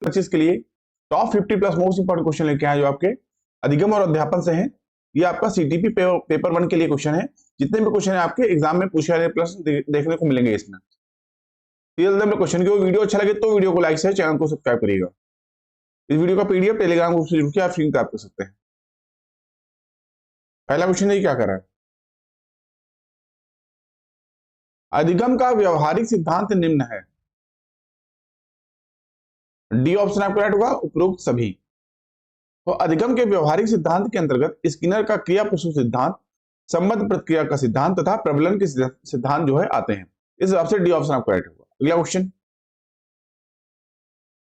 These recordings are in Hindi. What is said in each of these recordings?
2025 के लिए top 50 plus most important question लेके आए जो आपके अधिगम और अध्यापन से हैं। ये आपका सीटीपी पेपर 1 के लिए क्वेश्चन है। जितने भी क्वेश्चन है आपके एग्जाम में पूछे जाने प्रश्न देखने को मिलेंगे इसमें। क्वेश्चन की वीडियो अच्छा लगे तो वीडियो को लाइक से चैनल को सब्सक्राइब करिएगा। इस वीडियो का पीडीएफ टेलीग्राम ग्रुप से जुड़ के आप फ्री प्राप्त कर सकते हैं। पहला क्वेश्चन ये क्या कर रहा है, अधिगम का व्यवहारिक सिद्धांत निम्न है। डी ऑप्शन आपका राइट होगा, उपरोक्त सभी। तो अधिगम के व्यवहारिक सिद्धांत के अंतर्गत स्किनर का क्रिया प्रसूत सिद्धांत, संबद्ध प्रक्रिया का सिद्धांत तथा प्रबलन के सिद्धांत जो है आते हैं। इस हिसाब से डी ऑप्शन आपका राइट होगा। अगला क्वेश्चन,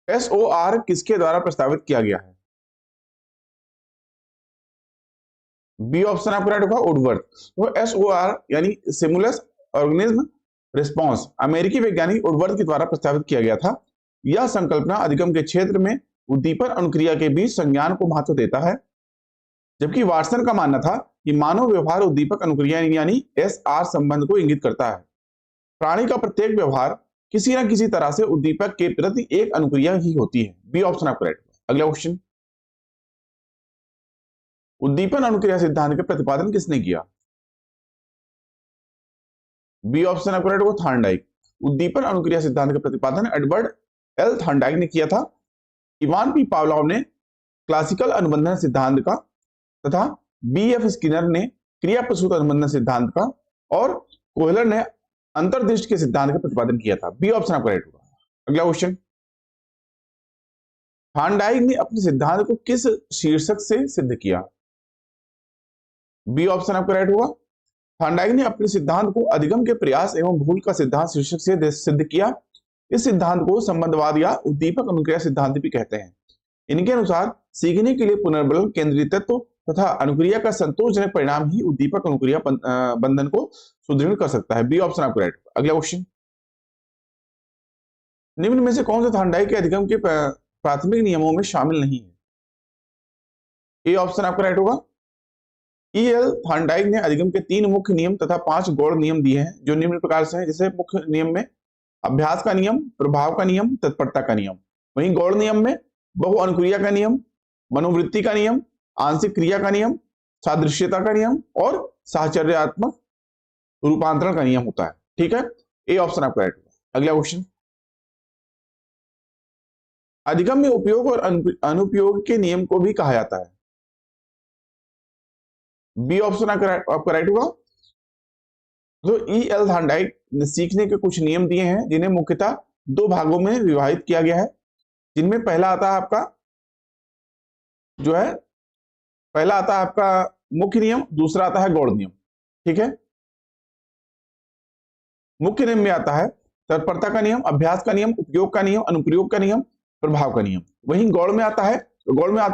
एसओआर किसके द्वारा प्रस्तावित किया गया है। बी ऑप्शन आपका राइट होगा, वुडवर्थ। तो एसओआर यानी सिमुलस ऑर्गेनिज्म रिस्पॉन्स अमेरिकी वैज्ञानिक वुडवर्थ के द्वारा प्रस्तावित किया गया था। यह संकल्पना अधिगम के क्षेत्र में उद्दीपन अनुक्रिया के बीच संज्ञान को महत्व देता है, जबकि वाटसन का मानना था कि मानव व्यवहार उद्दीपक अनुक्रिया यानी एसआर संबंध को इंगित करता है। प्राणी का प्रत्येक व्यवहार किसी न किसी तरह से उद्दीपक के प्रति एक अनुक्रिया ही होती है। बी ऑप्शन आपका राइट। अगला क्वेश्चन, उद्दीपन अनुक्रिया सिद्धांत का प्रतिपादन किसने किया। बी ऑप्शन आपका राइट होगा, थॉर्नडाइक। उद्दीपन अनुक्रिया सिद्धांत का प्रतिपादन एडवर्ड एल थॉर्नडाइक ने किया था। इवान पी पावलोव ने क्लासिकल अनुबंधन सिद्धांत का तथा बी.एफ. स्किनर ने क्रिया प्रसूत अनुबंधन सिद्धांत का और कोहलर ने अंतर्दृष्टि के सिद्धांत का प्रतिपादन किया था। बी ऑप्शन आपका राइट होगा। अगला क्वेश्चन, थॉर्नडाइक ने अपने सिद्धांत को किस शीर्षक से सिद्ध किया। बी ऑप्शन आपका राइट होगा। थॉर्नडाइक ने अपने सिद्धांत को अधिगम के प्रयास एवं भूल का सिद्धांत शीर्षक से सिद्ध किया। इस सिद्धांत को संबंधवाद या उद्दीपक अनुक्रिया सिद्धांत भी कहते हैं। इनके अनुसार सीखने के लिए पुनर्बल केंद्रित तत्व तथा अनुक्रिया का संतोषजनक परिणाम ही उद्दीपक अनुक्रिया बंधन को सुदृढ़ कर सकता है। बी ऑप्शन आपका राइट। अगला क्वेश्चन, निम्न में से कौन सा थॉर्नडाइक के अधिगम के प्राथमिक नियमों में शामिल नहीं है। ए ऑप्शन आपका राइट होगा। ई.एल. थॉर्नडाइक ने अधिगम के 3 मुख्य नियम तथा 5 गौण नियम दिए हैं जो निम्न प्रकार से हैं। जैसे मुख्य नियम में अभ्यास का नियम, प्रभाव का नियम, तत्परता का नियम। वहीं गौण नियम में बहु अनुक्रिया का नियम, मनोवृत्ति का नियम, आंशिक क्रिया का नियम, सादृश्यता का नियम और साहचर्यात्मक रूपांतरण का नियम होता है। ठीक है, ए ऑप्शन आपका राइट होगा। अगला क्वेश्चन, अधिगम में उपयोग और अनुपयोग के नियम को भी कहा जाता है। बी ऑप्शन आपका राइट होगा। तो ई.एल. थॉर्नडाइक ने सीखने के कुछ नियम दिए हैं जिन्हें मुख्यतः 2 भागों में विभाजित किया गया है, जिनमें पहला आता है आपका मुख्य नियम, दूसरा आता है गौण नियम। ठीक है, मुख्य नियम में आता है तत्परता का नियम, अभ्यास का नियम, उपयोग का नियम, अनुप्रयोग का नियम, प्रभाव का नियम। वहीं गौण में आता है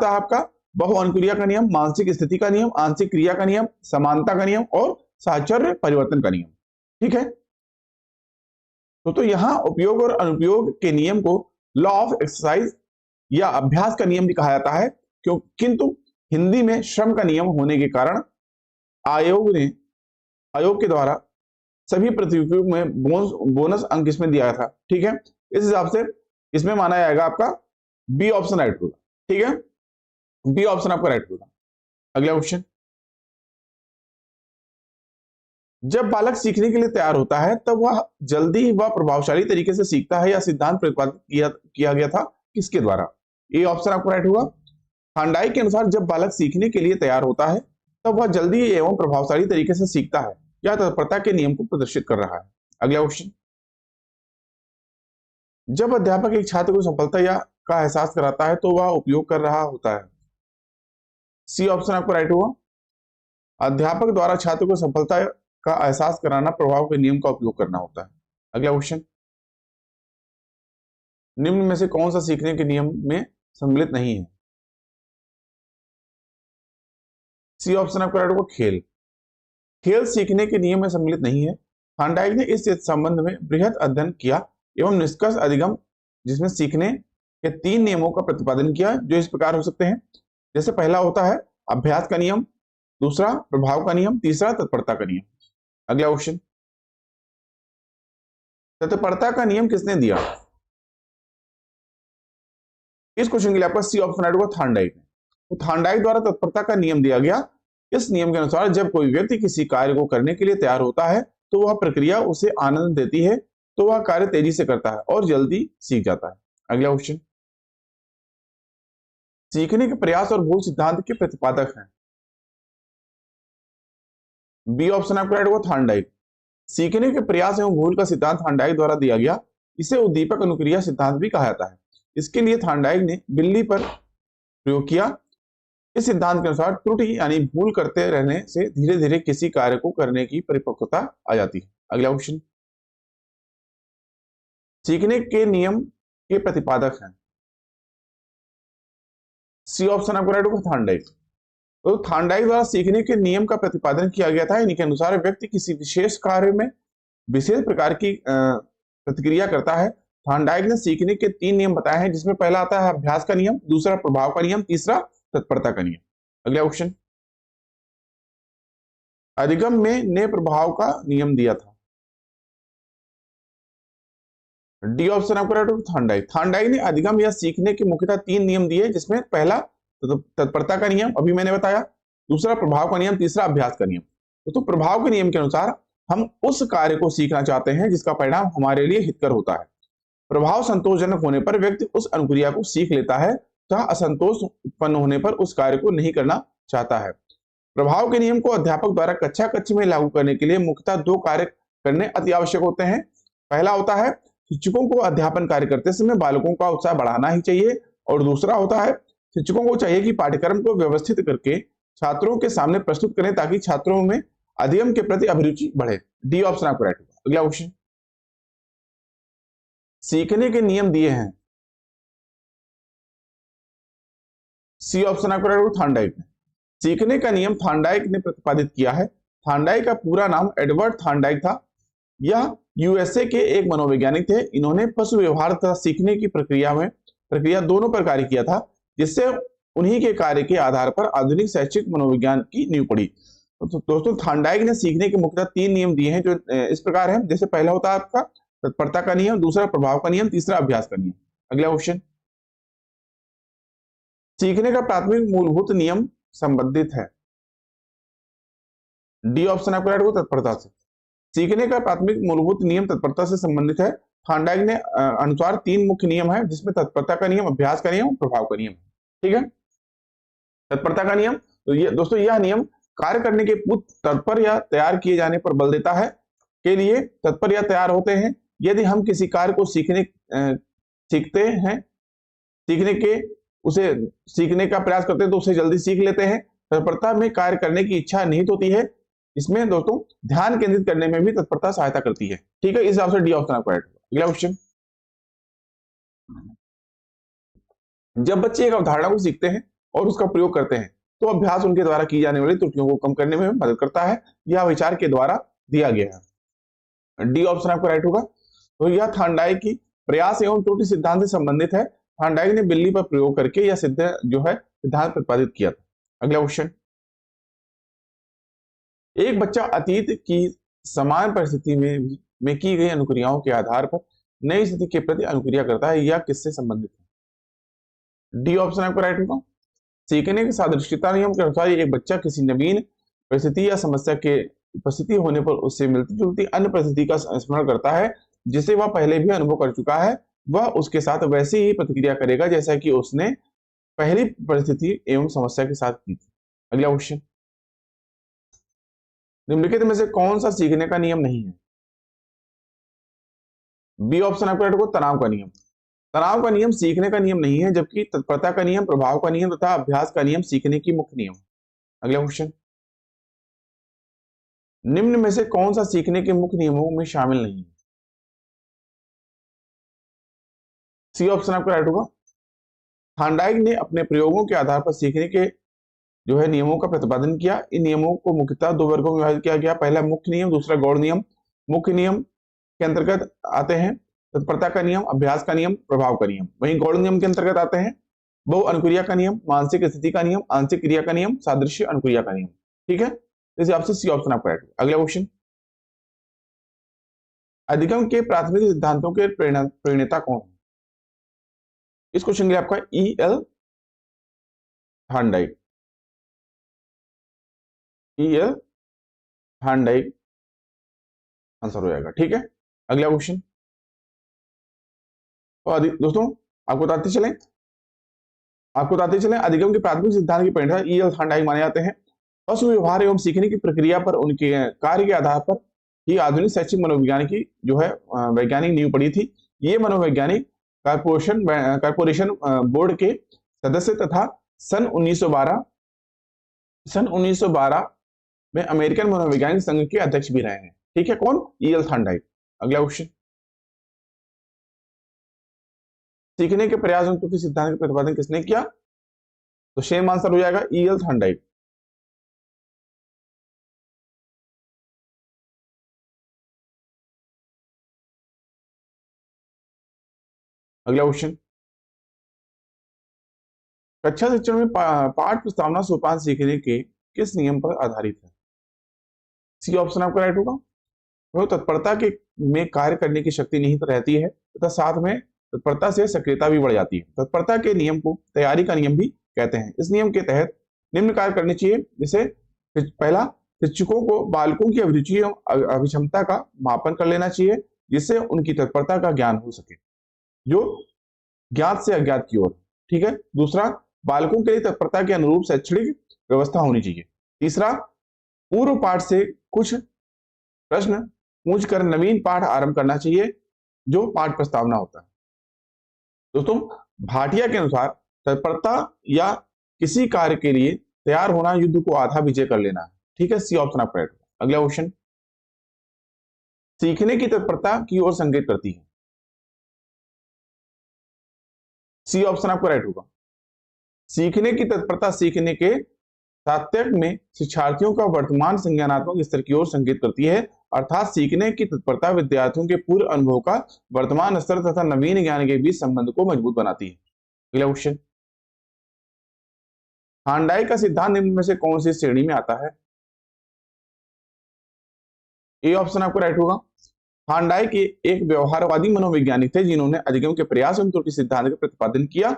आपका बहु अनुक्रिया का नियम, मानसिक स्थिति का नियम, आंशिक क्रिया का नियम, समानता का नियम और साहचर्य परिवर्तन का नियम। ठीक है, तो यहां उपयोग और अनुपयोग के नियम को लॉ ऑफ एक्सरसाइज या अभ्यास का नियम भी कहा जाता है, किंतु हिंदी में श्रम का नियम होने के कारण आयोग के द्वारा सभी प्रतियोगियों में बोनस अंक इसमें दिया था। ठीक है, इस हिसाब से इसमें माना जाएगा आपका बी ऑप्शन राइट होगा। ठीक है, बी ऑप्शन आपका राइट होगा। अगला क्वेश्चन, जब बालक सीखने के लिए तैयार होता है तब वह जल्दी व प्रभावशाली तरीके से सीखता है, या सिद्धांत प्रतिपादित किया गया था किसके द्वारा। ए ऑप्शन आपको राइट होगा। थॉर्नडाइक के अनुसार जब बालक सीखने के लिए तैयार होता है तब वह जल्दी एवं प्रभावशाली तरीके से सीखता है, यह तत्परता के नियम को प्रदर्शित कर रहा है। अगला क्वेश्चन, जब अध्यापक एक छात्र को सफलता का एहसास कराता है तो वह उपयोग कर रहा होता है। सी ऑप्शन आपको राइट होगा। अध्यापक द्वारा छात्र को सफलता का एहसास कराना प्रभाव के नियम का उपयोग करना होता है। अगला क्वेश्चन, निम्न में से कौन सा सीखने के नियम में सम्मिलित नहीं है। सी ऑप्शन आपका राइट होगा, खेल सीखने के नियम में सम्मिलित नहीं है। थॉर्नडाइक ने इस संबंध में बृहद अध्ययन किया एवं निष्कर्ष अधिगम जिसमें सीखने के 3 नियमों का प्रतिपादन किया, जो इस प्रकार हो सकते हैं। जैसे पहला होता है अभ्यास का नियम, दूसरा प्रभाव का नियम, तीसरा तत्परता का नियम। अगला क्वेश्चन, तत्परता का नियम किसने दिया। इस क्वेश्चन के लिए आपका सी ऑप्शन राइट होगा थार्नडाइक। तो थार्नडाइक द्वारा तत्परता का नियम दिया गया। इस नियम के अनुसार जब कोई व्यक्ति किसी कार्य को करने के लिए तैयार होता है तो वह प्रक्रिया उसे आनंद देती है, तो वह कार्य तेजी से करता है और जल्दी सीख जाता है। अगला क्वेश्चन, सीखने के प्रयास और भूल सिद्धांत के प्रतिपादक हैं। बी ऑप्शन आपका राइट होगा थार्नडाइक। सीखने के प्रयास एवं भूल का सिद्धांत थार्नडाइक द्वारा दिया गया। इसे उद्दीपक अनुक्रिया सिद्धांत भी कहा जाता है। इसके लिए थार्नडाइक ने बिल्ली पर प्रयोग किया। इस सिद्धांत के अनुसार त्रुटि यानी भूल करते रहने से धीरे धीरे किसी कार्य को करने की परिपक्वता आ जाती है। अगला क्वेश्चन, सीखने के नियम के प्रतिपादक हैं। सी ऑप्शन आपको राइट होगा थार्नडाइक। तो थार्नडाइक द्वारा सीखने के नियम का प्रतिपादन किया गया था। इनके अनुसार व्यक्ति किसी विशेष कार्य में विशेष प्रकार की प्रतिक्रिया करता है। थार्नडाइक ने सीखने के 3 नियम बताए हैं, जिसमें पहला आता है अभ्यास का नियम, दूसरा प्रभाव का नियम, तीसरा तत्परता का नियम। अगला क्वेश्चन, अधिगम ने प्रभाव का नियम दिया था। डी ऑप्शन आपका राइट होगा थार्नडाइक। थार्नडाइक ने अधिगम या सीखने के मुख्यतः 3 नियम दिए, जिसमें पहला तत्परता का नियम अभी मैंने बताया, दूसरा प्रभाव का नियम, तीसरा अभ्यास का नियम। तो प्रभाव के नियम के अनुसार हम उस कार्य को सीखना चाहते हैं जिसका परिणाम हमारे लिए हितकर होता है। प्रभाव संतोषजनक होने पर व्यक्ति उस अनुक्रिया को सीख लेता है तथा असंतोष उत्पन्न होने पर उस कार्य को नहीं करना चाहता है। प्रभाव के नियम को अध्यापक द्वारा कक्षा कक्ष में लागू करने के लिए मुख्यतः 2 कार्य करने अति आवश्यक होते हैं। पहला होता है शिक्षकों को अध्यापन कार्य करते समय बालकों का उत्साह बढ़ाना ही चाहिए, और दूसरा होता है शिक्षकों को चाहिए कि पाठ्यक्रम को व्यवस्थित करके छात्रों के सामने प्रस्तुत करें ताकि छात्रों में अधिगम के प्रति अभिरुचि बढ़े। डी ऑप्शन आपको राइट होगा। अगला क्वेश्चन, सीखने के नियम दिए हैं। सी ऑप्शन आपको राइट होगा थार्नडाइक ने। सीखने का नियम थार्नडाइक ने प्रतिपादित किया है। थार्नडाइक का पूरा नाम एडवर्ड थार्नडाइक था। यह यूएसए के एक मनोवैज्ञानिक थे। इन्होंने पशु व्यवहार तथा सीखने की प्रक्रिया दोनों पर कार्य किया था, जिससे उन्हीं के कार्य के आधार पर आधुनिक शैक्षिक मनोविज्ञान की नींव पड़ी। तो दोस्तों थार्नडाइक ने सीखने के मुख्यतः 3 नियम दिए हैं, जो इस प्रकार हैं। जैसे पहला होता है आपका तत्परता का नियम, दूसरा प्रभाव का नियम, तीसरा अभ्यास का नियम। अगला क्वेश्चन, सीखने का प्राथमिक मूलभूत नियम संबंधित है। डी ऑप्शन आपको राइट होगा तत्परता से। सीखने का प्राथमिक मूलभूत नियम तत्परता से संबंधित है। थार्नडाइक ने अनुसार 3 मुख्य नियम है, जिसमें तत्परता का नियम, अभ्यास का नियम, प्रभाव का नियम। ठीक है, तत्परता का नियम, तो ये दोस्तों यह नियम कार्य करने के पूर्व तत्पर या तैयार किए जाने पर बल देता है, के लिए तत्पर या तैयार होते हैं। यदि हम किसी कार्य को सीखते हैं, उसे सीखने का प्रयास करते हैं तो उसे जल्दी सीख लेते हैं। तत्परता में कार्य करने की इच्छा निहित होती है। इसमें दोस्तों ध्यान केंद्रित करने में भी तत्परता सहायता करती है। ठीक है, इस हिसाब से डी ऑप्शन आपको राइट होगा। अगला क्वेश्चन, जब बच्चे एक अवधारणा को सीखते हैं और उसका प्रयोग करते हैं तो अभ्यास उनके द्वारा की जाने वाली त्रुटियों को कम करने में मदद करता है। यह विचार के द्वारा दिया गया है। डी ऑप्शन आपको राइट होगा। तो यह थार्नडाइक की प्रयास एवं त्रुटि सिद्धांत से संबंधित है। थार्नडाइक ने बिल्ली पर प्रयोग करके यह सिद्धांत प्रतिपादित किया था। अगला क्वेश्चन, एक बच्चा अतीत की समान परिस्थिति में की गई अनुक्रियाओं के आधार पर नई स्थिति के प्रति अनुक्रिया करता है। यह किससे संबंधित है? डी ऑप्शन आपको राइट होगा। सीखने के सादृश्यता नियम के अनुसार एक बच्चा किसी नवीन परिस्थिति या समस्या के उपस्थिति होने पर उससे मिलती जुलती अन्य परिस्थिति का स्मरण करता है, जिसे वह पहले भी अनुभव कर चुका है। वह उसके साथ वैसे ही प्रतिक्रिया करेगा जैसा कि उसने पहली परिस्थिति एवं समस्या के साथ की थी। अगला क्वेश्चन, निम्नलिखित में से कौन सा सीखने का नियम नहीं है? बी ऑप्शन आपको राइट होगा तनाव का नियम। तनाव का नियम सीखने का नियम नहीं है, जबकि तत्परता का नियम, प्रभाव का नियम तथा अभ्यास का नियम सीखने की मुख्य नियम। अगला क्वेश्चन, निम्न में से कौन सा सीखने के मुख्य नियमों में शामिल नहीं है? सी ऑप्शन आपका राइट होगा। थार्नडाइक ने अपने प्रयोगों के आधार पर सीखने के नियमों का प्रतिपादन किया। इन नियमों को मुख्यतः 2 वर्गों में विभाजित किया गया। पहला मुख्य नियम, दूसरा गौण नियम। मुख्य नियम के अंतर्गत आते हैं तत्परता का नियम, अभ्यास का नियम, प्रभाव का नियम। वहीं गौण नियम के अंतर्गत आते हैं बहु अनुक्रिया का नियम, मानसिक स्थिति का नियम, आंशिक क्रिया का नियम, सादृश्य अनुक्रिया का नियम। ठीक है, इस हिसाब से सी ऑप्शन आपका राइट। अगला क्वेश्चन, अधिगम के प्राथमिक सिद्धांतों के प्रणेता कौन है? इस क्वेश्चन के लिए आपका E.L. Thorndike, E.L. Thorndike answer हो जाएगा। ठीक है, अगला क्वेश्चन। तो दोस्तों आपको बताते चलें अधिगम के प्राथमिक सिद्धांत की परिभाषा E.L. थार्नडाइक माने जाते हैं। पशु व्यवहार एवं सीखने की प्रक्रिया पर उनके कार्य के आधार पर ही आधुनिक शैक्षिक मनोविज्ञान की जो है वैज्ञानिक नींव पड़ी थी। ये मनोवैज्ञानिक कारपोरेशन बोर्ड के सदस्य तथा सन 1912 में अमेरिकन मनोवैज्ञानिक संघ के अध्यक्ष भी रहे हैं। ठीक है, कौन? E.L. थार्नडाइक। अगला क्वेश्चन। सीखने के प्रयास के सिद्धांत का प्रतिपादन किसने किया? तो सेम आंसर हो जाएगा E.L. थार्नडाइक। अगला क्वेश्चन। कक्षा शिक्षण में पाठ प्रस्तावना सोपान सीखने के किस नियम पर आधारित है? सी ऑप्शन आपका राइट होगा। तो तत्परता के में कार्य करने की शक्ति निहित रहती है तथा साथ में तत्परता से सक्रियता भी बढ़ जाती है। तत्परता के नियम को तैयारी का नियम भी कहते हैं। इस नियम के तहत निम्न कार्य करने चाहिए, जैसे पहला, शिक्षकों को बालकों की अभिरुचि एवं अभिक्षमता का मापन कर लेना चाहिए जिससे उनकी तत्परता का ज्ञान हो सके, जो ज्ञात से अज्ञात की ओर। ठीक है। दूसरा, बालकों के लिए तत्परता के अनुरूप शैक्षणिक व्यवस्था होनी चाहिए। तीसरा, पूर्व पाठ से कुछ प्रश्न पूछकर नवीन पाठ आरंभ करना चाहिए, जो पाठ प्रस्तावना होता है। दोस्तों, भाटिया के अनुसार तत्परता या किसी कार्य के लिए तैयार होना युद्ध को आधा विजय कर लेना है। ठीक है, सी ऑप्शन आपका राइट। अगला क्वेश्चन। सीखने की तत्परता की ओर संकेत करती है। सी ऑप्शन आपका राइट होगा। सीखने की तत्परता सीखने के सातत्य में शिक्षार्थियों का वर्तमान संज्ञानात्मक स्तर की ओर संकेत करती है, अर्थात सीखने की तत्परता विद्यार्थियों के पूर्व अनुभव का वर्तमान स्तर तथा नवीन ज्ञान के बीच संबंध को मजबूत बनाती है। अगला क्वेश्चन। थार्नडाइक का सिद्धांत निम्न में से कौन सी श्रेणी में आता है? ए ऑप्शन आपको राइट होगा। थार्नडाइक एक व्यवहारवादी मनोवैज्ञानिक थे जिन्होंने अधिगम के प्रयास एवं त्रुटि सिद्धांत का प्रतिपादन किया।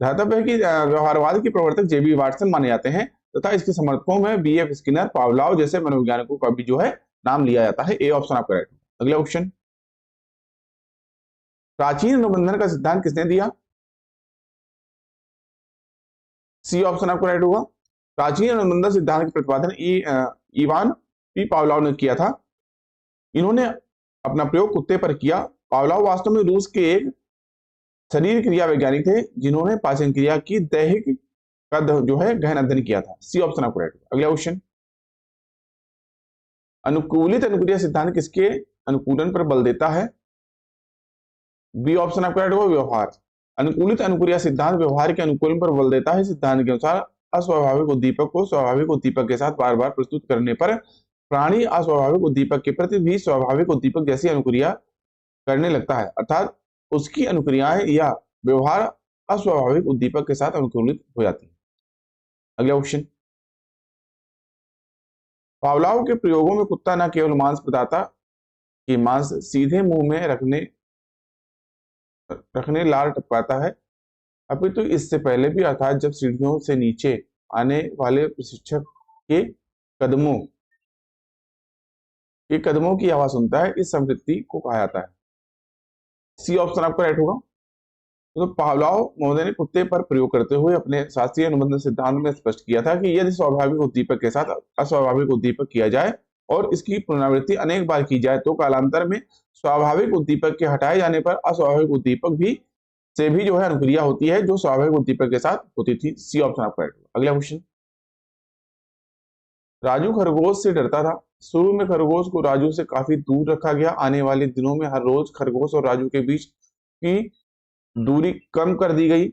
ध्यातव्य है कि व्यवहारवाद के प्रवर्तक जे.बी. वाटसन माने जाते हैं तथा इसके समर्थकों में बी.एफ. स्किनर, पावलोव जैसे मनोवैज्ञानिकों का भी जो है नाम लिया जाता है। ए ऑप्शन आपका राइट। अगला क्वेश्चन। प्राचीन अनुबंधन का सिद्धांत किसने दिया? सी ऑप्शन आपका राइट होगा। प्राचीन अनुबंधन सिद्धांत के प्रतिपादन इवान पी पावलोव ने किया था। इन्होंने अपना प्रयोग कुत्ते पर किया। पावलोव वास्तव में रूस के एक शरीर क्रिया वैज्ञानिक थे जिन्होंने पाचन क्रिया की दैहिक का जो है गहन अध्ययन किया था। सी ऑप्शन आपको राइट। अगला क्वेश्चन। अनुकूलित अनुक्रिया सिद्धांत किसके अनुकूलन पर बल देता है? बी ऑप्शन आपका राइट होगा, व्यवहार। अनुकूलित अनुक्रिया सिद्धांत व्यवहार के अनुकूलन पर बल देता है। सिद्धांत के अनुसार अस्वाभाविक उद्दीपक को स्वाभाविक उद्दीपक के साथ बार बार प्रस्तुत करने पर प्राणी अस्वाभाविक उद्दीपक के प्रति भी स्वाभाविक उद्दीपक जैसी अनुक्रिया करने लगता है, अर्थात उसकी अनुक्रियाएं या व्यवहार अस्वाभाविक उद्दीपक के साथ अनुकूलित हो जाती है। अगला क्वेश्चन। पावलोव के प्रयोगों में कुत्ता न केवल मांस प्रदाता के मांस सीधे मुंह में रखने लार टपकाता है, अपितु इससे पहले भी, अर्थात जब सीढ़ियों से नीचे आने वाले प्रशिक्षक के कदमों की आवाज सुनता है, इस संवृत्ति को कहा जाता है। सी ऑप्शन आपका राइट होगा। तो पावलोव महोदय ने कुत्ते पर प्रयोग करते हुए अपने शास्त्रीय अनुबंधन सिद्धांत में स्पष्ट किया था कि यदि स्वाभाविक उद्दीपक के साथ अस्वाभाविक उद्दीपक किया जाए और इसकी पुनरावृत्ति अनेक बार की जाए तो कालांतर में स्वाभाविक उद्दीपक के हटाए जाने पर अस्वाभाविक उद्दीपक से भी जो है अनुक्रिया होती है जो स्वाभाविक उद्दीपक के साथ होती थी। सी ऑप्शन आपका राइट होगा। अगला क्वेश्चन। राजू खरगोश से डरता था। शुरू में खरगोश को राजू से काफी दूर रखा गया। आने वाले दिनों में हर रोज खरगोश और राजू के बीच की दूरी कम कर दी गई।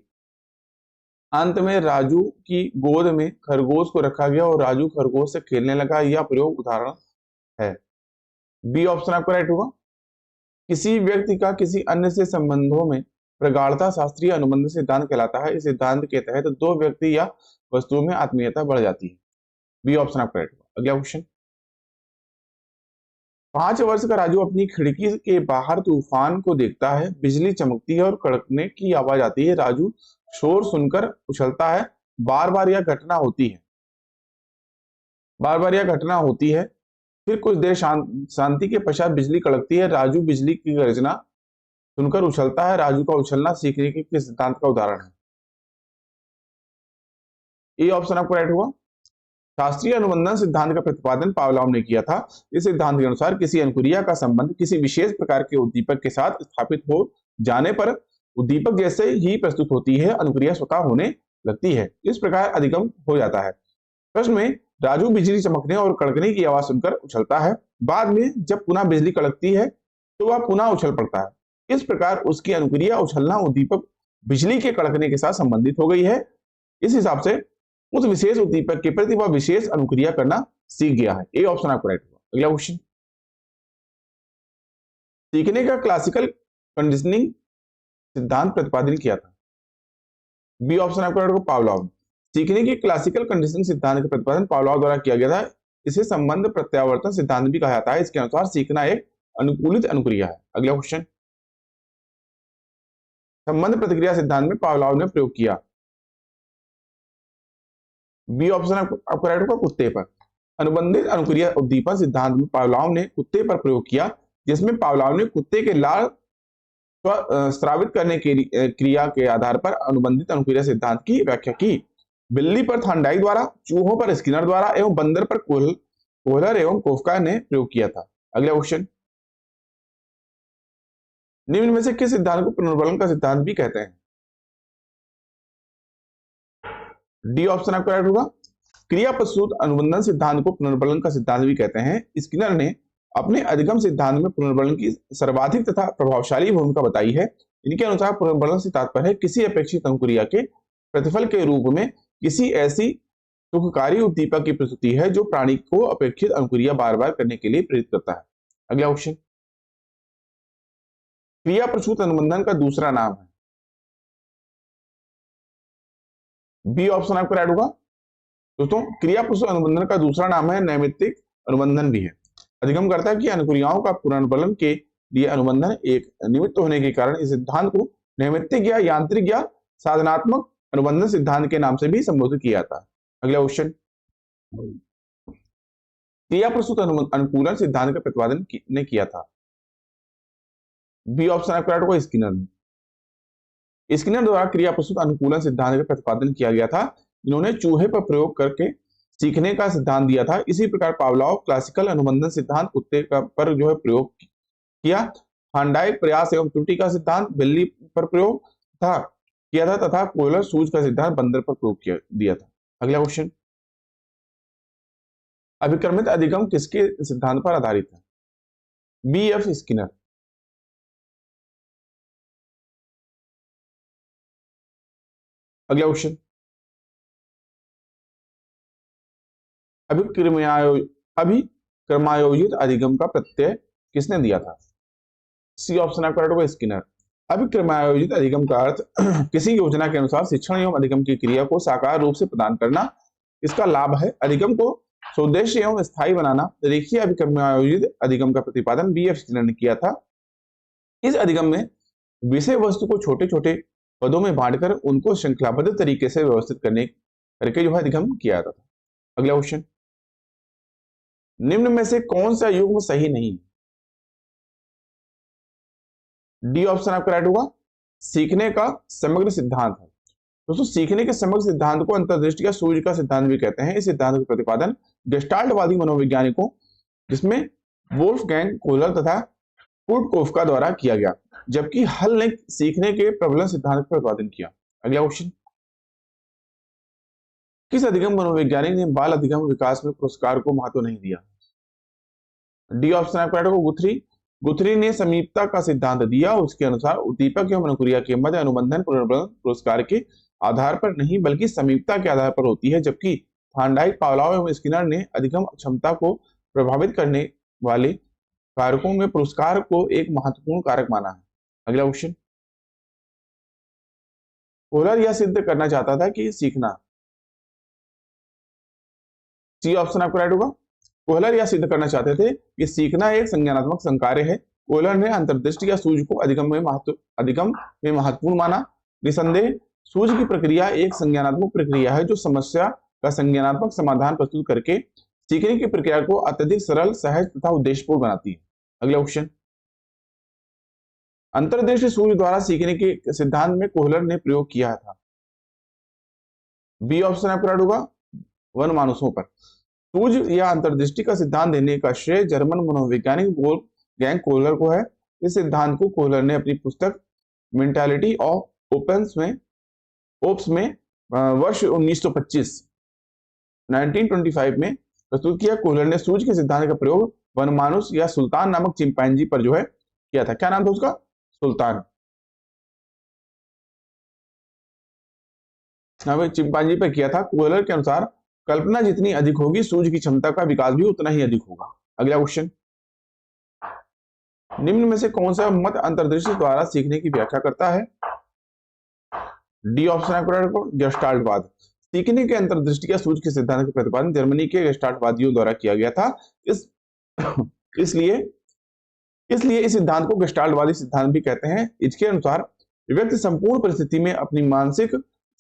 अंत में राजू की गोद में खरगोश को रखा गया और राजू खरगोश से खेलने लगा। यह प्रयोग उदाहरण है। बी ऑप्शन आपका राइट होगा। किसी व्यक्ति का किसी अन्य से संबंधों में प्रगाढ़ता शास्त्रीय अनुबंध सिद्धांत कहलाता है। इस सिद्धांत के तहत दो व्यक्ति या वस्तुओं में आत्मीयता बढ़ जाती है। बी ऑप्शन आपका राइट होगा। अगला क्वेश्चन। 5 वर्ष का राजू अपनी खिड़की के बाहर तूफान को देखता है। बिजली चमकती है और कड़कने की आवाज आती है। राजू शोर सुनकर उछलता है। बार बार यह घटना होती है। बार बार यह घटना होती है। फिर कुछ देर शांति के पश्चात बिजली कड़कती है। राजू बिजली की गर्जना सुनकर उछलता है। राजू का उछलना सीखने के किस सिद्धांत का उदाहरण है? ये ऑप्शन आपको राइट हुआ। शास्त्रीय अनुबंधन सिद्धांत का प्रतिपादन पावलोव ने किया था। इस सिद्धांत के अनुसार किसी अनुक्रिया का संबंध किसी विशेष प्रकार के उद्दीपक के साथ स्थापित हो जाने पर उद्दीपक जैसे ही प्रस्तुत होती है, अनुक्रिया स्वतः होने लगती है। इस प्रकार अधिगम हो जाता है। प्रश्न में राजू बिजली चमकने और कड़कने की आवाज सुनकर उछलता है। बाद में जब पुनः बिजली कड़कती है तो वह पुनः उछल पड़ता है। इस प्रकार उसकी अनुक्रिया उछलना उद्दीपक बिजली के कड़कने के साथ संबंधित हो गई है। इस हिसाब से उस विशेष उद्दीपक के प्रति वह विशेष अनुक्रिया करना सीख गया है। ए ऑप्शन आपको राइट होगा। अगला क्वेश्चन, सीखने का क्लासिकल कंडीशनिंग सिद्धांत प्रतिपादन किया था। बी ऑप्शन आपको राइट होगा, पावलोव। सीखने के क्लासिकल कंडीशनिंग सिद्धांत का प्रतिपादन पावलोव द्वारा किया गया था। इसे संबंध प्रत्यावर्तन सिद्धांत भी कहा जाता है। इसके अनुसार सीखना एक अनुकूलित अनुक्रिया है। अगला क्वेश्चन, संबंध प्रतिक्रिया सिद्धांत में पावलोव ने प्रयोग किया। बी ऑप्शन आपको राइट होगा, कुत्ते पर। अनुबंधित अनुक्रिया उद्दीपन सिद्धांत में पावलोव ने कुत्ते पर प्रयोग किया, जिसमें पावलोव ने कुत्ते के लाल स्रावित करने के क्रिया के आधार पर अनुबंधित अनुक्रिया सिद्धांत की व्याख्या की। बिल्ली पर थांडाइक द्वारा, चूहों पर स्किनर द्वारा एवं बंदर पर कोहलर एवं कोफका ने प्रयोग किया था। अगला क्वेश्चन, निम्न में से किस सिद्धांत को पुनर्बलन का सिद्धांत भी कहते हैं? डी ऑप्शन आपका राइट होगा। क्रिया प्रसूत अनुबंधन सिद्धांत को पुनर्बलन का सिद्धांत भी कहते हैं। स्किनर ने अपने अधिगम सिद्धांत में पुनर्बलन की सर्वाधिक तथा प्रभावशाली भूमिका बताई है। इनके अनुसार पुनर्बलन से तात्पर्य है किसी अपेक्षित अनुक्रिया के प्रतिफल के रूप में किसी ऐसी सुखकारी उद्दीपक की प्रस्तुति है जो प्राणी को अपेक्षित अनुक्रिया बार बार करने के लिए प्रेरित करता है। अगला क्वेश्चन, क्रिया प्रसूत अनुबंधन का दूसरा नाम है। बी ऑप्शन आपका राइट होगा। दोस्तों, क्रिया प्रसूत अनुबंधन का दूसरा नाम है नैमित्तिक अनुबंधन भी है। अधिगम करता है कि अनुक्रियाओं का पुनर्बलन के लिए अनुबंधन एक निमित्त होने के कारण इस सिद्धांत को नैमित्तिक या यांत्रिक या साधनात्मक अनुबंधन सिद्धांत के नाम से भी संबोधित किया जाता है। अगला क्वेश्चन, क्रिया प्रसूत अनुकूलन सिद्धांत का प्रतिपादन ने किया था। बी ऑप्शन आपका राइट होगा, स्किनर ने। स्किनर द्वारा क्रिया प्रसूत अनुकूलन सिद्धांत का प्रतिपादन किया गया था। इन्होंने चूहे पर प्रयोग करके सीखने का सिद्धांत दिया था। इसी प्रकार पावलोव क्लासिकल अनुबंधन सिद्धांत कुत्ते का पर जो है प्रयोग किया। थांडाइक प्रयास एवं त्रुटि का सिद्धांत बिल्ली पर प्रयोग किया था तथा कोहलर सूझ का सिद्धांत बंदर पर प्रयोग दिया था। अगला क्वेश्चन, अभिक्रमित अधिगम किसके सिद्धांत पर आधारित है? B F Skinner. अगला क्वेश्चन, अभिक्रमायोजित अधिगम का प्रत्यय किसने दिया था? सी ऑप्शन आपका राइट होगा, स्किनर। अभिक्रमायोजित अधिगम का अर्थ किसी योजना के अनुसार शिक्षण एवं अधिगम की क्रिया को साकार रूप से प्रदान करना। इसका लाभ है अधिगम को स्वदेशी एवं स्थायी बनाना। रेखीय अभिक्रमायोजित अधिगम का प्रतिपादन बी एफ स्किनर ने किया था। इस अधिगम में विषय वस्तु को छोटे छोटे पदों में बांटकर उनको श्रृंखलाबद्ध तरीके से व्यवस्थित करके जो है अधिगम किया जाता था। अगला क्वेश्चन, निम्न में से कौन सा युग्म सही नहीं? डी ऑप्शन आपका राइट होगा, सीखने का समग्र सिद्धांत है। दोस्तों, सीखने के समग्र सिद्धांत को अंतर्दृष्टि या सूझ का सिद्धांत भी कहते हैं। इस सिद्धांत का प्रतिपादन गेस्टाल्टवादी मनोवैज्ञानिकों जिसमें वोल्फगैंग कोहलर तथा कुर्ट कोफका द्वारा किया गया, जबकि हल ने सीखने के प्रबलन सिद्धांत का प्रतिपादन किया। अगला क्वेश्चन, किस अधिगम मनोवैज्ञानिक ने बाल अधिगम विकास में पुरस्कार को महत्व नहीं दिया? डी ऑप्शन आपका राइट होगा, गुथरी ने समीपता का सिद्धांत दिया। उसके अनुसार उद्दीपक एवं अनुक्रिया के मध्य अनुबंधन पुनर्बलन पुरस्कार के आधार पर नहीं बल्कि समीपता के आधार पर होती है, जबकि थांडाइक, पावलोव एवं स्किनर ने अधिगम क्षमता को प्रभावित करने वाले कारकों में पुरस्कार को एक महत्वपूर्ण कारक माना है। अगला क्वेश्चन, कोहलर यह सिद्ध करना चाहता था कि सीखना। सी ऑप्शन आपको राइट होगा, कोहलर यह सिद्ध करना चाहते थे कि सीखना एक संज्ञानात्मक संकार्य है। कोहलर ने अंतर्दृष्टि या सूझ को अधिगम में महत्वपूर्ण माना। निसंदेह सूझ की प्रक्रिया एक संज्ञानात्मक प्रक्रिया है जो समस्या का संज्ञानात्मक समाधान प्रस्तुत करके सीखने की प्रक्रिया को अत्यधिक सरल, सहज तथा उद्देश्यपूर्ण बनाती है। अगला क्वेश्चन, अंतर्दृष्टि सूझ द्वारा सीखने के सिद्धांत में कोहलर ने प्रयोग किया था। बी ऑप्शन आपका राइट होगा, वन मानुषों पर। सूझ या अंतर्दृष्टि का सिद्धांत देने का श्रेय जर्मन मनोवैज्ञानिक वोल्फगैंग कोहलर को है। इस सिद्धांत को कोहलर ने अपनी पुस्तक मेंटालिटी ऑफ ओप्स में वर्ष 1925 में प्रस्तुत किया। कोहलर ने सूझ के सिद्धांत का प्रयोग वनमानुष या सुल्तान नामक चिंपैंजी पर जो है किया था। क्या नाम था उसका? सुल्तान। चिंपैंजी पर किया था। कोहलर के अनुसार कल्पना जितनी अधिक होगी सूझ की क्षमता का विकास भी उतना ही अधिक होगा। अगला क्वेश्चन, निम्न में से कौन सा मत अंतर्दृष्टि द्वारा सीखने की व्याख्या करता है? डी ऑप्शन आपको गेस्टाल्टवाद। सीखने के अंतर्दृष्टि या सूझ के सिद्धांत का प्रतिपादन जर्मनी के गेस्टाल्टवादियों द्वारा किया गया था। इसलिए इस सिद्धांत को गेस्टाल्टवादी सिद्धांत भी कहते हैं। इसके अनुसार व्यक्ति संपूर्ण परिस्थिति में अपनी मानसिक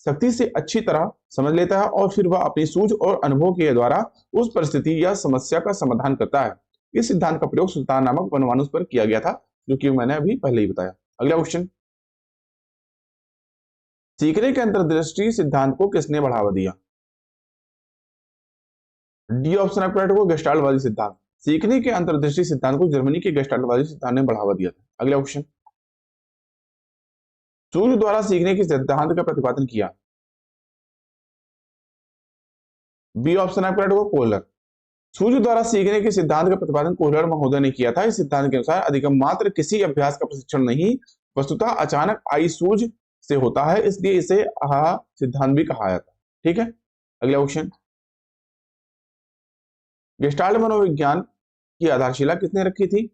शक्ति से अच्छी तरह समझ लेता है और फिर वह अपनी सूझ और अनुभव के द्वारा उस परिस्थिति या समस्या का समाधान करता है। इस सिद्धांत का प्रयोग सुल्तान नामक वनमानुष पर किया गया था, जो कि मैंने अभी पहले ही बताया। अगला क्वेश्चन, सीखने के अंतर्दृष्टि सिद्धांत को किसने बढ़ावा दिया? डी ऑप्शन आपका राइट होगा, गेस्टाल्टवादी सिद्धांत। सीखने के अंतर्दृष्टि सिद्धांत को जर्मनी के गेस्टाल्टवादी सिद्धांत ने बढ़ावा दिया था। अगला क्वेश्चन, सूझ द्वारा सीखने के सिद्धांत का प्रतिपादन किया। बी ऑप्शन आपका राइट होगा, कोहलर। सूझ द्वारा सीखने के सिद्धांत का प्रतिपादन कोहलर महोदय ने किया था। इस सिद्धांत के अनुसार अधिगम मात्र किसी अभ्यास का प्रशिक्षण नहीं, वस्तुतः अचानक आई सूझ से होता है, इसलिए इसे आहा सिद्धांत भी कहा जाता है। ठीक है। अगला क्वेश्चन, गेस्टाल्ट मनोविज्ञान की आधारशिला किसने रखी थी?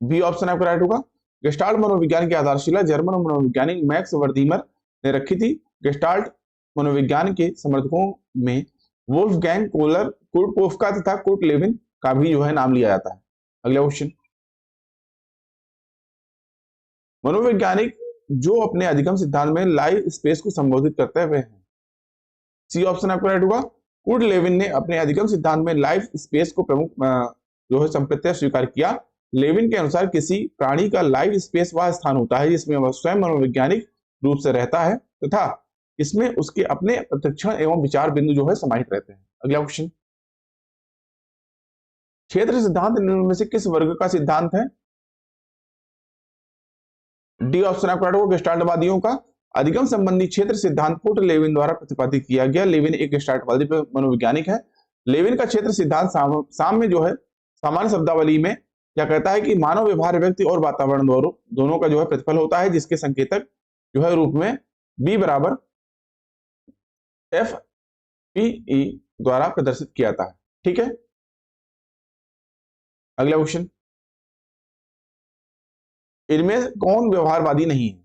बी ऑप्शन आपका राइट होगा। गेस्टाल्ट मनोविज्ञान की आधारशिला जर्मन मनोवैज्ञानिक मैक्स वर्दीमर ने रखी थी। गेस्टाल्ट मनोविज्ञान के समर्थकों में वोल्फगैंग कोहलर, कुर्ट कोफका तथा कुर्ट लेविन का भी जो है नाम लिया जाता है। अगला क्वेश्चन, मनोवैज्ञानिक जो अपने अधिगम सिद्धांत में लाइव स्पेस को संबोधित करते हुए हैं। सी ऑप्शन आपका राइट होगा। कुर्ट लेविन ने अपने अधिगम सिद्धांत में लाइव स्पेस को प्रमुख जो है संप्रत्यय स्वीकार किया। लेविन के अनुसार किसी प्राणी का लाइव स्पेस वह स्थान होता है जिसमें वह स्वयं मनोवैज्ञानिक रूप से रहता है तथा इसमें उसके अपने प्रशिक्षण एवं विचार बिंदु जो है समाहित रहते हैं। अगला क्वेश्चन, क्षेत्र सिद्धांत निम्न में से किस वर्ग का सिद्धांत है? डी ऑप्शन आपका राइट होगा, गेस्टाल्टवादियों का। अधिगम संबंधी क्षेत्र सिद्धांत कुर्ट लेविन द्वारा प्रतिपादित किया गया। लेविन एक गेस्टाल्टवादी मनोवैज्ञानिक है। लेविन का क्षेत्र सिद्धांत साम्य जो है सामान्य शब्दावली में क्या कहता है कि मानव व्यवहार व्यक्ति और वातावरण दोनों का जो है प्रतिफल होता है, जिसके संकेतक जो है रूप में बी बराबर एफ पी ई द्वारा प्रदर्शित किया जाता है। ठीक है। अगला क्वेश्चन, इनमें कौन व्यवहारवादी नहीं है?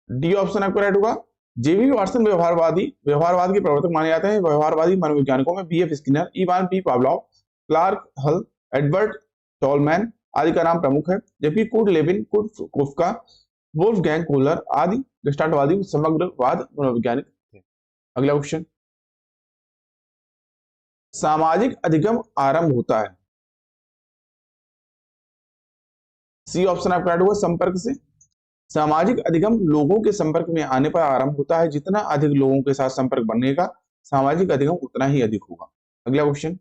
डी ऑप्शन आपका राइट होगा। जेबी वाटसन व्यवहारवाद के प्रवर्तक माने जाते हैं। व्यवहारवादी मनोवैज्ञानिकों में B F. Skinner, Ivan P. Pavlov, Clark Hull, Edward Tolman आदि का नाम प्रमुख है, जबकि Kurt Lewin, Kurt Koffka, Wolfgang Kohler आदि गेस्टाल्टवादी समग्रवाद मनोवैज्ञानिक थे। अगला क्वेश्चन, सामाजिक अधिगम आरंभ होता है। सी ऑप्शन आपका राइट होगा, संपर्क से। सामाजिक अधिगम लोगों के संपर्क में आने पर आरंभ होता है। जितना अधिक लोगों के साथ संपर्क बनेगा सामाजिक अधिगम उतना ही अधिक होगा। अगला क्वेश्चन,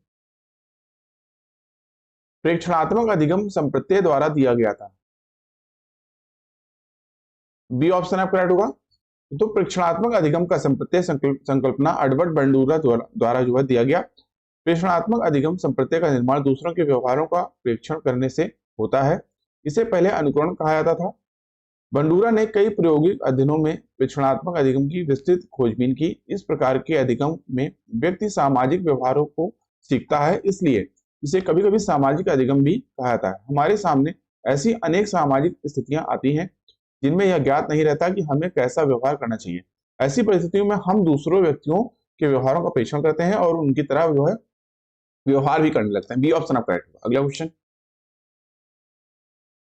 प्रेक्षणात्मक अधिगम संप्रत्यय द्वारा दिया गया था। बी ऑप्शन आपका राइट होगा। तो प्रेक्षणात्मक अधिगम का संप्रत्यय संकल्पना एडवर्ड बंडूरा द्वारा जो है दिया गया। प्रेक्षणात्मक अधिगम संप्रत्यय का निर्माण दूसरों के व्यवहारों का प्रेक्षण करने से होता है। इसे पहले अनुकरण कहा जाता था। बंडूरा ने कई प्रायोगिक अध्ययनों में प्रेक्षणात्मक अधिगम की विस्तृत खोजबीन की। इस प्रकार के अधिगम में व्यक्ति सामाजिक व्यवहारों को सीखता है, इसलिए इसे कभी कभी सामाजिक अधिगम भी कहा जाता है। हमारे सामने ऐसी अनेक सामाजिक स्थितियां आती हैं जिनमें यह ज्ञात नहीं रहता कि हमें कैसा व्यवहार करना चाहिए। ऐसी परिस्थितियों में हम दूसरों व्यक्तियों के व्यवहारों का परीक्षण करते हैं और उनकी तरह जो है व्यवहार भी करने लगते हैं। बी ऑप्शन आपका राइट होगा। अगला क्वेश्चन,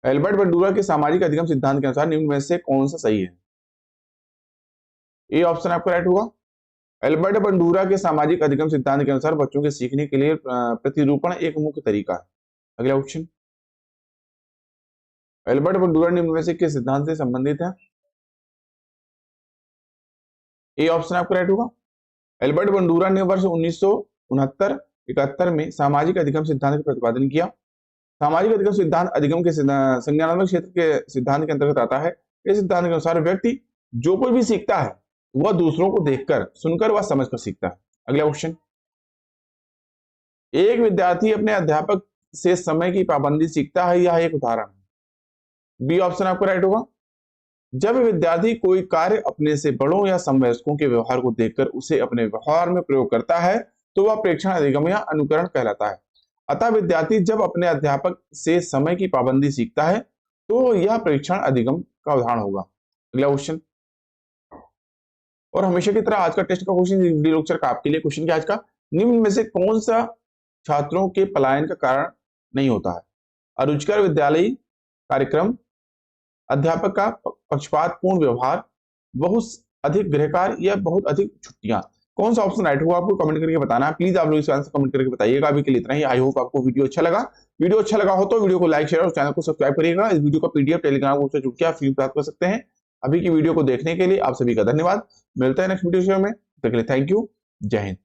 एल्बर्ट बंडूरा के सामाजिक अधिगम सिद्धांत के अनुसार निम्न में से कौन सा सही है? ए ऑप्शन आपका राइट होगा। एल्बर्ट बंडूरा के सामाजिक अधिगम सिद्धांत के अनुसार बच्चों के सीखने के लिए प्रतिरूपण एक मुख्य तरीका है। अगला क्वेश्चन, एल्बर्ट बंडूरा निम्न में से किस सिद्धांत से संबंधित है? ए ऑप्शन आपका राइट होगा। एल्बर्ट बंडूरा ने वर्ष 1969-71 में सामाजिक अधिगम सिद्धांत का प्रतिपादन किया। सामाजिक अधिगम सिद्धांत अधिगम के संज्ञानात्मक क्षेत्र के सिद्धांत के अंतर्गत आता है। इस सिद्धांत के अनुसार व्यक्ति जो कोई भी सीखता है वह दूसरों को देखकर, सुनकर व समझकर सीखता है। अगला क्वेश्चन, एक विद्यार्थी अपने अध्यापक से समय की पाबंदी सीखता है, यह एक उदाहरण है। बी ऑप्शन आपका राइट होगा। जब विद्यार्थी कोई कार्य अपने से बड़ों या समवयस्कों के व्यवहार को देखकर उसे अपने व्यवहार में प्रयोग करता है तो वह प्रेक्षण अधिगम या अनुकरण कहलाता है। अतः विद्यार्थी जब अपने अध्यापक से समय की पाबंदी सीखता है तो यह प्रेक्षण अधिगम का उदाहरण होगा। अगला क्वेश्चन, और हमेशा की तरह आज का टेस्ट का क्वेश्चन वीडियो लेक्चर का आपके लिए क्वेश्चन क्या आज का, निम्न में से कौन सा छात्रों के पलायन का कारण नहीं होता है? अरुचिकर विद्यालयी कार्यक्रम, अध्यापक का पक्षपातपूर्ण व्यवहार, बहुत अधिक गृहकार्य या बहुत अधिक छुट्टियां। कौन सा ऑप्शन राइट होगा आपको कमेंट करके बताना है। प्लीज आप लोग इस आंसर कमेंट करके बताइएगा। अभी के लिए इतना ही। आई होप आपको वीडियो अच्छा लगा। वीडियो अच्छा लगा हो तो वीडियो को लाइक शेयर और चैनल को सब्सक्राइब करिएगा। इस वीडियो का पीडीएफ टेलीग्राम ग्रुप से जुड़ के आप फ्री प्राप्त कर सकते हैं। अभी की वीडियो को देखने के लिए आप सभी का धन्यवाद। मिलते हैं नेक्स्ट वीडियो में। तब तक के लिए थैंक यू। जय हिंद।